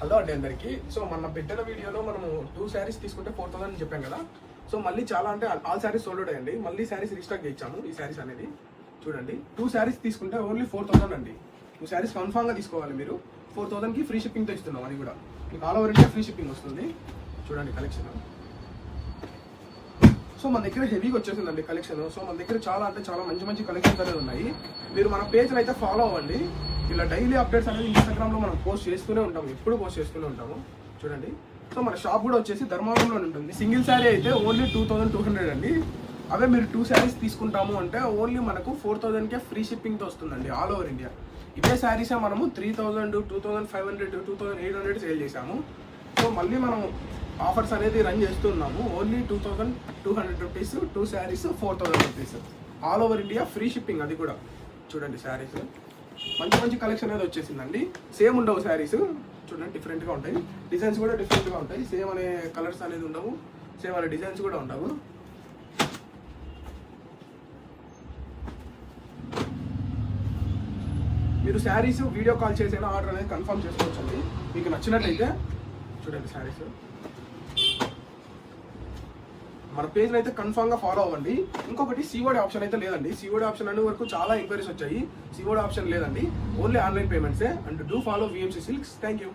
Hello అండి అందరికి. So మన పెట్టిన వీడియోలో మనము 2 శారీస్ తీసుకుంటే 4000 అని చెప్పాం కదా. సో మళ్ళీ చాలా అంటే ఆల్ శారీస్ సోల్డ్ అయ్యండి. మళ్ళీ శారీస్ రీస్టాక్ చేయించాము. ఈ శారీస్ అనేది చూడండి, 2 శారీస్ తీసుకుంటే ఓన్లీ 4000 అండి. 2 శారీస్ కన్ఫామ్ గా తీసుకోవాలి మీరు. 4000 కి ఫ్రీ షిప్పింగ్ తో ఇస్తున్నాం. అది కూడా మీకు all over India free shipping వస్తుంది. చూడండి కలెక్షన్. సో మన దగ్గర హెవీగా వచ్చేసిందండి కలెక్షన్. సో మన దగ్గర చాలా అంటే చాలా మంచి మంచి కలెక్షన్స్ అనేది ఉన్నాయి. మీరు మన పేజ్ అయితే ఫాలో అవ్వండి. ఇలా డైలీ అప్డేట్స్ అనేది ఇన్స్టాగ్రామ్ లో మనం పోస్ట్ చేస్తూనే ఉంటాము, ఎప్పుడు పోస్ట్ చేస్తూనే ఉంటాము. చూడండి. సో మన షాప్ కూడా వచ్చేసి ధర్మవరంలో ఉంటుంది. సింగిల్ శారీ అయితే ఓన్లీ 2200 అండి. అవే మీరు 2 శారీస్ తీసుకుంటాము అంటే ఓన్లీ మనకు 4000 కే ఫ్రీ షిప్పింగ్ తో వస్తుందండి ఆల్ ఓవర్ ఇండియా. ఇదే శారీసే మనము 3000, 2500, 2800 సేల్ చేసాము. సో మళ్ళీ మనం ఆఫర్స్ అనేది రన్ చేస్తున్నాము. Only 2200 rupees 2 saris 4000 rupees all over India free shipping. అది కూడా చూడండి శారీస్ మంచి మంచి కలెక్షన్ అనేది వచ్చేసిందండి. సేమ్ ఉండవు శారీస్, చూడండి డిఫరెంట్గా ఉంటాయి. డిజైన్స్ కూడా డిఫరెంట్గా ఉంటాయి. సేమ్ అనే కలర్స్ అనేది ఉండవు, సేమ్ అనే డిజైన్స్ కూడా ఉండవు. మీరు శారీస్ వీడియో కాల్ చేసైనా ఆర్డర్ అనేది కన్ఫర్మ్ చేసుకోవచ్చండి. మీకు నచ్చినట్లయితే చూడండి శారీస్. మన పేజ్ అయితే కన్ఫామ్ గా ఫాలో అవ్వండి. ఇంకొకటి సిఓడి ఆప్షన్ అయితే లేదండి. సిఓడి ఆప్షన్ అనే వరకు చాలా ఎంక్వైరీస్ వచ్చాయి. సిఓడి ఆప్షన్ లేదండి, ఓన్లీ ఆన్లైన్ పేమెంట్సే. And do follow VMC silks. Thank you.